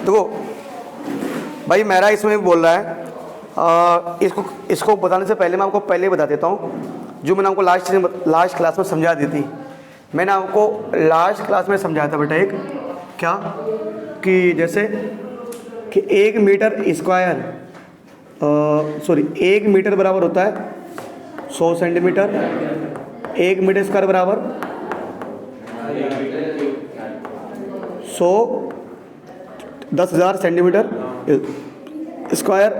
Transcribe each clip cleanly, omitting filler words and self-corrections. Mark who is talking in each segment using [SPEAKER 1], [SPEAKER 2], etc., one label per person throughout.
[SPEAKER 1] देखो भाई मेरा इसमें बोल रहा है इसको बताने से पहले मैं आपको पहले बता देता हूँ, जो मैंने आपको लास्ट क्लास में समझा दी थी। मैंने आपको लास्ट क्लास में समझाया था बेटा, एक क्या कि जैसे कि 1 मीटर स्क्वायर 1 मीटर बराबर होता है 100 सेंटीमीटर, 1 मीटर स्क्वायर बराबर 10,000 सेंटीमीटर स्क्वायर,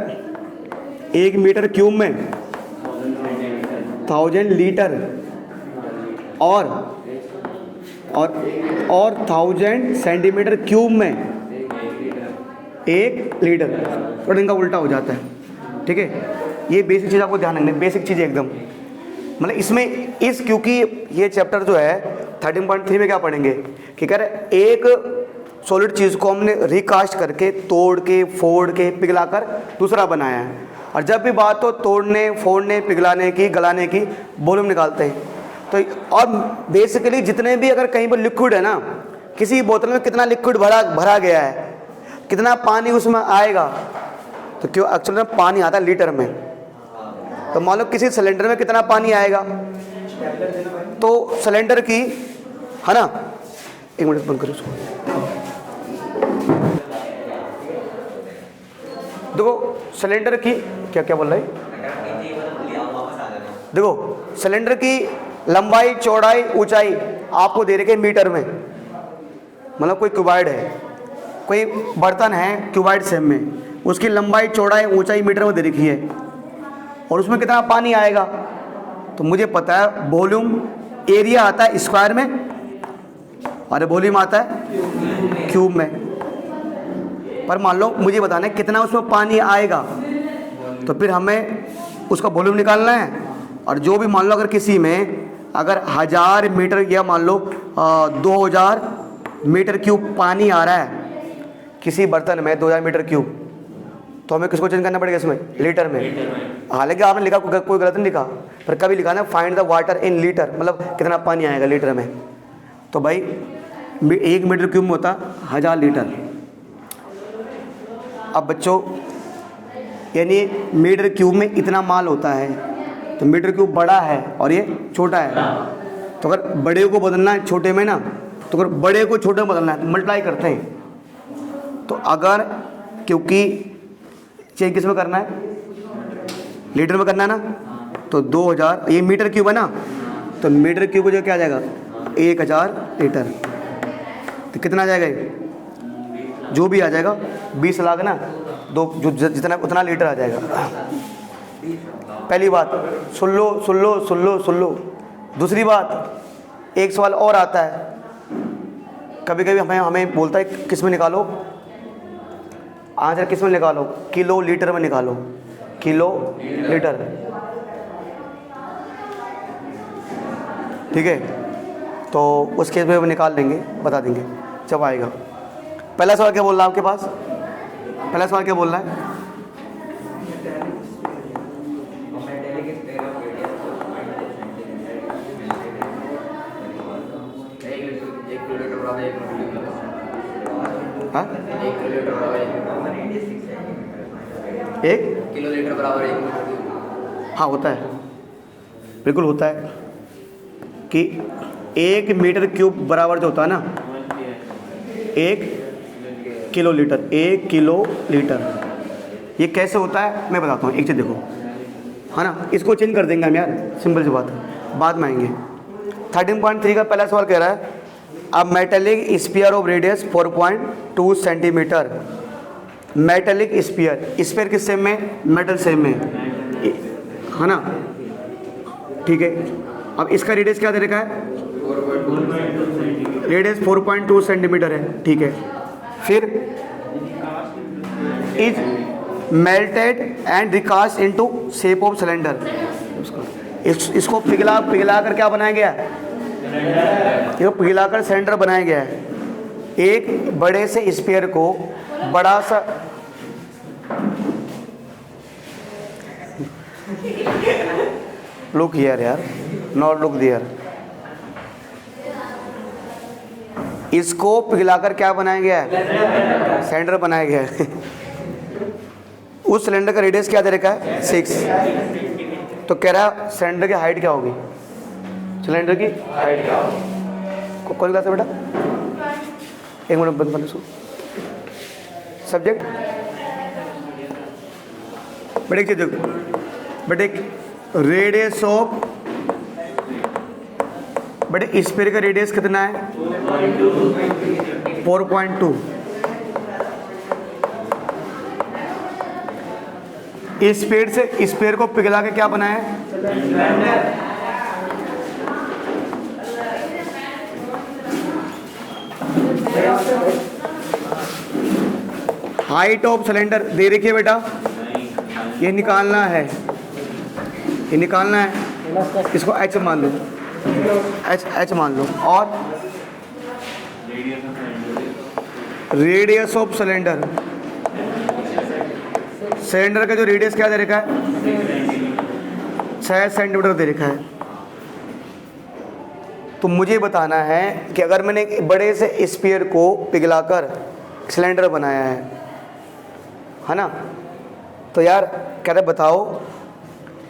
[SPEAKER 1] 1 मीटर क्यूब में 1000 लीटर और 1000 सेंटीमीटर क्यूब में 1 लीटर। और इनका उल्टा हो जाता है, ठीक है। ये बेसिक चीज़ आपको ध्यान रखना है, बेसिक चीज़ एकदम। मतलब इसमें क्योंकि ये चैप्टर जो है 13.3 में क्या पढ़ेंगे कि कह रहे एक सॉलिड चीज़ को हमने रिकास्ट करके, तोड़ के, फोड़ के, पिघलाकर दूसरा बनाया है। और जब भी बात हो तोड़ने, फोड़ने, पिघलाने की, गलाने की, वॉल्यूम निकालते हैं। तो और बेसिकली जितने भी अगर कहीं पर लिक्विड है ना, किसी बोतल में कितना लिक्विड भरा गया है, कितना पानी उसमें आएगा, तो क्यों एक्चुअली में पानी आता है लीटर में। तो मान लो किसी सिलेंडर में कितना पानी आएगा, तो सिलेंडर की है ना, 1 मिनट बंद करो उसको। देखो सिलेंडर की क्या बोल रहे हैं, देखो सिलेंडर की लंबाई, चौड़ाई, ऊंचाई आपको दे रखे है मीटर में। मतलब कोई क्यूबॉइड है, कोई बर्तन है क्यूबॉइड शेप में, उसकी लंबाई, चौड़ाई, ऊंचाई मीटर में दे रखी है और उसमें कितना पानी आएगा। तो मुझे पता है वॉल्यूम, एरिया आता है स्क्वायर में और वॉल्यूम आता है क्यूब में। पर मान लो मुझे बताना है कितना उसमें पानी आएगा, तो फिर हमें उसका वॉल्यूम निकालना है। और जो भी मान लो अगर किसी में अगर 1000 मीटर या मान लो 2000 मीटर क्यूब पानी आ रहा है किसी बर्तन में, 2000 मीटर क्यूब, तो हमें किसको चेंज करना पड़ेगा इसमें, लीटर में। हालांकि आपने लिखा कोई गलत नहीं लिखा, पर कभी लिखा ना find the water in litre, मतलब कितना पानी आएगा लीटर में। तो भाई 1 मीटर क्यूब में होता 1000 लीटर। अब बच्चों यानी मीटर क्यूब में इतना माल होता है, तो मीटर क्यूब बड़ा है और ये छोटा है। तो अगर बड़े को बदलना है छोटे में ना, तो अगर बड़े को छोटे में बदलना है तो मल्टीप्लाई करते हैं। तो अगर क्योंकि चेंज किस में करना है, लीटर में करना है ना, तो 2000, ये मीटर क्यूब है ना, तो मीटर क्यूब जो क्या आ जाएगा 1000 लीटर। तो कितना आ जाएगा ये, जो भी आ जाएगा 20 लाख ना, दो जो जितना उतना लीटर आ जाएगा। पहली बात सुन लो। दूसरी बात, एक सवाल और आता है कभी कभी हमें बोलता है किस में निकालो आंसर, किस में निकालो, किलो लीटर में निकालो, किलो लीटर, ठीक है। तो उस केस में निकाल लेंगे, बता देंगे जब आएगा। पहला सवाल क्या बोल रहा है आपके पास, पहला सवाल क्या बोल रहा है, हाँ? 1 किलो लीटर बराबर 1 मीटर। हाँ होता है, बिल्कुल होता है कि 1 मीटर क्यूब बराबर जो होता है ना 1 किलो लीटर, 1 किलो लीटर। ये कैसे होता है मैं बताता हूँ, एक चीज़ देखो, है ना। इसको चेंज कर देंगे हम यार, सिंपल सी बात है, बाद में आएंगे। 13.3 का पहला सवाल कह रहा है अब metallic sphere of radius 4.2 centimetre. Metallic sphere किस सेम में, मेटल सेम में, है ना, ठीक है। अब इसका रेडियस क्या दे रखा है, रेडियस 4.2 सेंटीमीटर है, ठीक है। फिर is melted and recast into shape of cylinder. इसको पिघला कर क्या बनाया गया है, ये पिघला कर सिलेंडर बनाया गया है। एक बड़े से स्फीयर को बड़ा सा लुक हियर यार, नॉट लुक देयर। इसको पिघलाकर क्या बनाया गया है? सिलेंडर बनाया गया है। उस सिलेंडर का रेडियस क्या दे रखा है? 6। तो कह रहा है सिलेंडर की हाइट क्या होगी? सिलेंडर की हाइट क्या होगी? कौन क्लास है बेटा? एक मिनट बंद बंद। सब्जेक्ट बेटे एक चीज देखो बेटे, रेडियस ऑफ बेटे स्फीयर का रेडियस कितना है? 4.2। स्फीयर से स्फीयर को पिघला के क्या बनाया है? हाइट ऑफ सिलेंडर दे रखी है बेटा, ये निकालना है, ये निकालना है। इसको h मान लो, h मान लो। और रेडियस ऑफ सिलेंडर, सिलेंडर का जो रेडियस क्या दे रखा है? 6 सेंटीमीटर दे रखा है। तो मुझे बताना है कि अगर मैंने एक बड़े से स्फीयर को पिघलाकर सिलेंडर बनाया है ना, तो यार कह रहे बताओ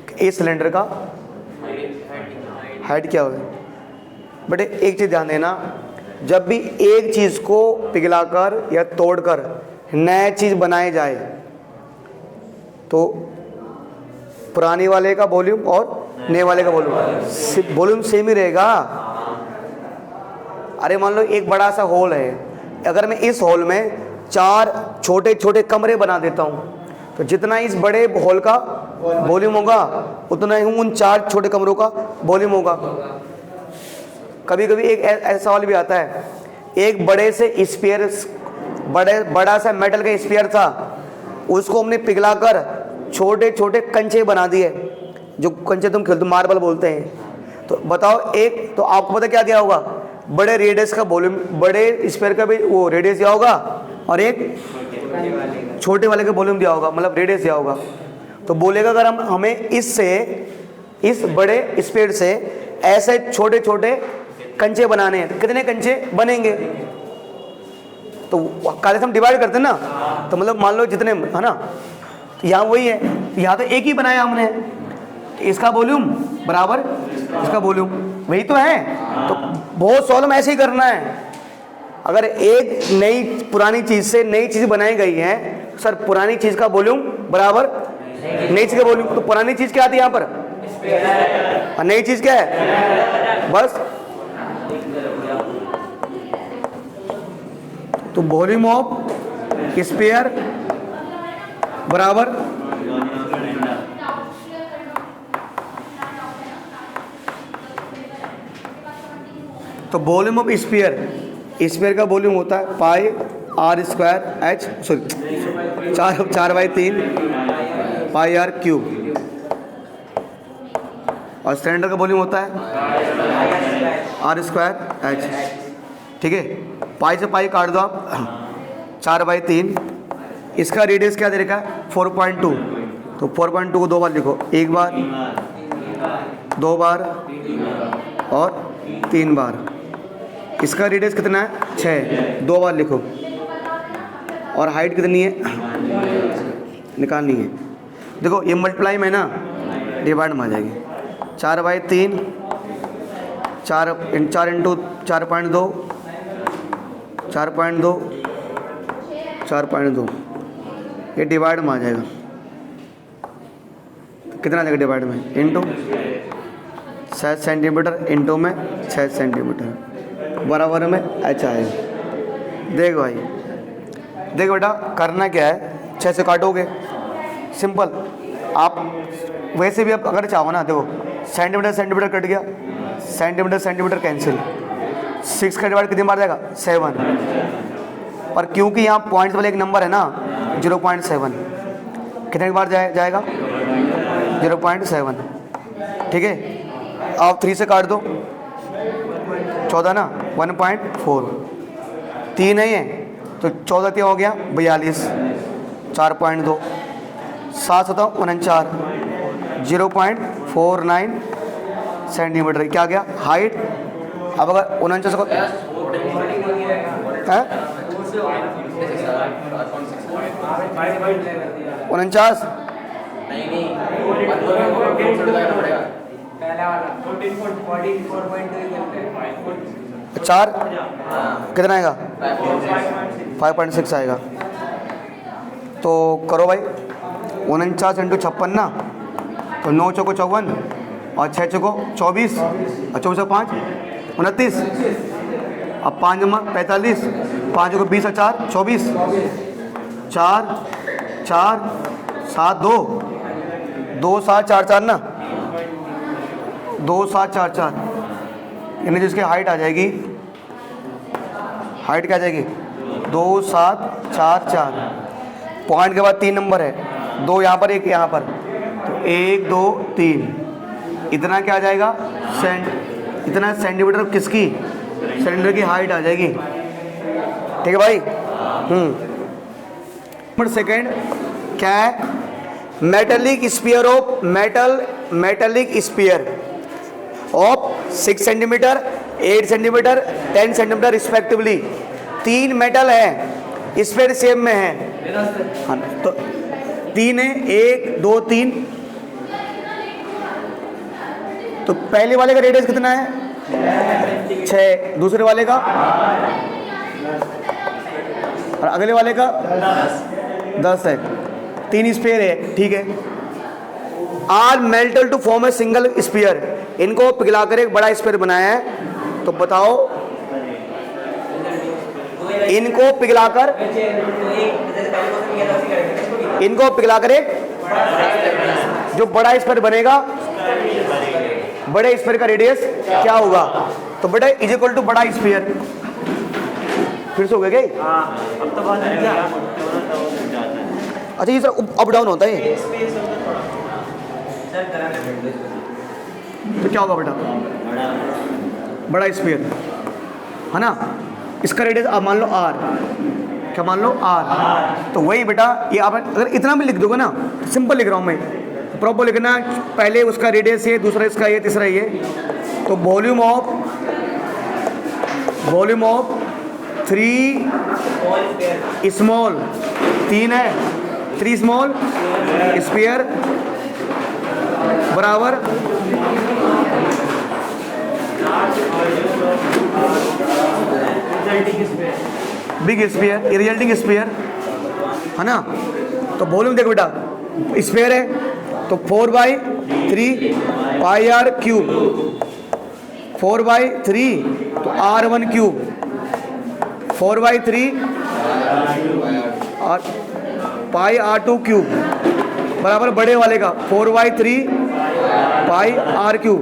[SPEAKER 1] कि इस सिलेंडर का हाइट क्या होगा? बटे एक चीज़ ध्यान देना, जब भी एक चीज़ को पिघलाकर या तोड़कर नया चीज़ बनाई जाए तो पुराने वाले का वॉल्यूम और नए वाले का वॉल्यूम सेम ही रहेगा। अरे मान लो एक बड़ा सा हॉल है, अगर मैं इस हॉल में 4 छोटे छोटे कमरे बना देता हूँ तो जितना इस बड़े हॉल का वॉल्यूम होगा उतना ही उन 4 छोटे कमरों का वॉल्यूम होगा। कभी कभी एक ऐसा सवाल भी आता है, एक बड़े से स्फीयर, बड़ा सा मेटल का स्फीयर था, उसको हमने पिघलाकर छोटे छोटे कंचे बना दिए, जो कंचे तुम खेलते मार्बल बोलते हैं। तो बताओ, एक तो आपको पता क्या दिया होगा? बड़े रेडियस का वॉल्यूम, बड़े स्फीयर का भी वो रेडियस दिया होगा और एक छोटे वाले का वॉल्यूम दिया होगा, मतलब रेडियस दिया होगा। तो बोलेगा अगर हमें इससे, इस बड़े स्फीयर से ऐसे छोटे छोटे कंचे बनाने हैं तो कितने कंचे बनेंगे? तो काले से हम डिवाइड करते हैं ना, तो मतलब मान लो जितने, है ना, तो यहाँ वही है, यहाँ तो एक ही बनाया हमने, तो इसका वॉल्यूम बराबर इसका वॉल्यूम, वही तो है। तो बहुत सॉल्व ऐसे ही करना है। अगर एक नई पुरानी चीज़ से नई चीज़ बनाई गई है, सर पुरानी चीज़ का वॉल्यूम बराबर नई चीज़ का वॉल्यूम, तो पुरानी चीज़ क्या आती है यहाँ पर और नई चीज़ क्या है? बस। तो वॉल्यूम ऑफ स्फीयर बराबर तो वॉल्यूम ऑफ स्फीयर, स्फीयर का वॉल्यूम होता है pi R square H, sorry 4/3 pi R cube, और सिलेंडर का वॉल्यूम होता है आर स्क्वायर एच। ठीक है, पाई से पाई काट दो आप, 4/3। इसका रेडियस क्या दे रखा है? 4.2। तो 4.2 को 2 बार लिखो, 1 बार, 2 बार और 3 बार। इसका रेडियस कितना है? 6, 2 बार लिखो। और हाइट कितनी है निकालनी है? देखो ये मल्टीप्लाई में ना डिवाइड में आ जाएगी। 4/3, 4 इंटू 4.2, 4.2, 4.2, ये डिवाइड में आ जाएगा। कितना आ जाएगा डिवाइड में? इंटू 6 सेंटीमीटर, इंटू में 6 सेंटीमीटर, बराबर में एच आएगा। देख भाई, देख बेटा करना क्या है, 6 से काटोगे, सिंपल। आप वैसे भी आप अगर चाहो ना, देखो सेंटीमीटर सेंटीमीटर कट गया, सेंटीमीटर सेंटीमीटर कैंसिल, 6 का डिवाइड कितनी बार जाएगा? 7। पर क्योंकि यहाँ पॉइंट्स वाले एक नंबर है ना 0.7, कितने बार जाएगा? 0.7। ठीक है, आप 3 से काट दो, 14 ना, 1.4, 3 है ये, तो 14 क्या हो गया? 42, 4.2, 7 7 49, 0.49 सेंटीमीटर। क्या गया? हाइट। अब अगर 49 को हैं 49 4 कितना आएगा 5.6 आएगा। तो करो भाई 49 इंटू 56 ना, तो 9 चौको 54 और 6 चौको 24 और 24 5 29, अब 5 जमा 45, 5 को 20 और 4 24, 4 4 7 2 2 7 4 4 ना, 2 7 4 4, यानी जिसकी हाइट आ जाएगी, हाइट क्या आ जाएगी 2 7 4 4। पॉइंट के बाद 3 नंबर है, 2 यहाँ पर 1 यहाँ पर, तो 1 2 3, इतना क्या आ जाएगा इतना सेंटीमीटर किसकी, सिलेंडर की हाइट आ जाएगी। ठीक है भाई। नंबर सेकेंड क्या है, metallic sphere of metallic sphere of 6 centimetre 8 centimetre 10 centimetre respectively. 3 metal है स्फीयर शेप में है, हाँ, तो 3 है 1 2 3। तो पहले वाले का रेडियस कितना है 6, दूसरे वाले का और अगले वाले का 10 है। 3 स्फीयर है, ठीक है। Are melted to form a single sphere, इनको पिघलाकर एक बड़ा स्फीयर बनाया है। तो बताओ इनको पिघलाकर एक जो बड़ा स्फीयर बनेगा, बड़े स्फीयर का रेडियस क्या होगा, तो बेटा इज इक्वल टू बड़ा स्फीयर। फिर से हो गया क्या? अब तो बात है। अच्छा ये सर अप डाउन होता है, तो क्या होगा बेटा बड़ा स्फीयर है ना, इसका रेडियस आप मान लो r, क्या मान लो r। तो वही बेटा ये आप अगर इतना भी लिख दोगे ना, सिंपल लिख रहा हूँ मैं, प्रॉपर लिखना, पहले उसका रेडियस ये, दूसरा इसका ये, तीसरा ये। तो वॉल्यूम ऑफ 3 स्मॉल 3 है 3 स्मॉल स्फीयर बराबर बिग स्फीयर, रिजल्टिंग स्फीयर है ना। तो वॉल्यूम देखो बेटा स्फीयर है तो 4/3 पाई r क्यूब, 4/3 तो r1 क्यूब, 4/3 और पाई r2 क्यूब बराबर बड़े वाले का 4/3 पाई r क्यूब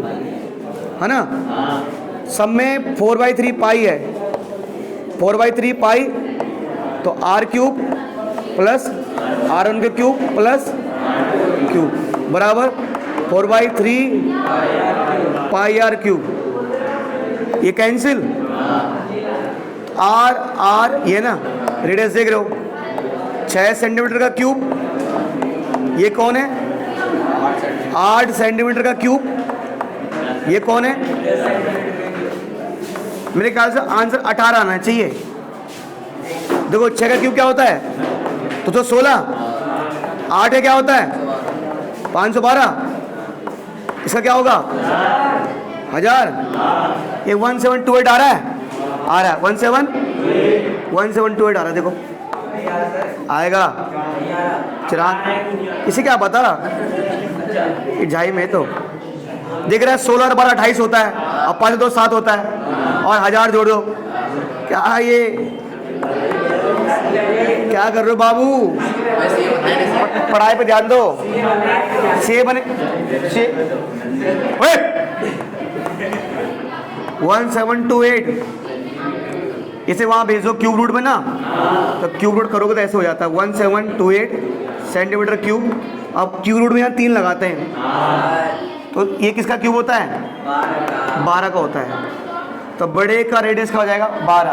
[SPEAKER 1] है ना। सब में 4/3 पाई है, 4/3 पाई तो r क्यूब प्लस r1 के क्यूब प्लस क्यूब बराबर 4/3 पाई r क्यूब। ये कैंसिल, r ये ना रेडियस देख रहे हो 6 सेंटीमीटर का क्यूब, ये कौन है 8 सेंटीमीटर का क्यूब, ये कौन है, मेरे ख्याल से आंसर 18 आना चाहिए। देखो 6 का क्यूब क्या होता है, तो 16, 8 है क्या होता है 512, इसका क्या होगा 1000। ये 1728 आ रहा है 1728 आ रहा है, देखो आएगा चिराग, इसे क्या पता झाई में तो देख रहा है 16 और 12 28 होता है, अब 5 2 7 होता है और 1000 जोड़ दो। क्या ये क्या कर रहे हो बाबू, पढ़ाई पे ध्यान दो। 1728 इसे वहाँ भेजो क्यूब रूट में ना, तो क्यूब रूट करोगे तो ऐसे हो जाता है 1728 सेंटीमीटर क्यूब। अब क्यूब रूट में यहाँ 3 लगाते हैं, तो ये किसका क्यूब होता है 12 का होता है। तो बड़े का रेडियस क्या हो जाएगा 12।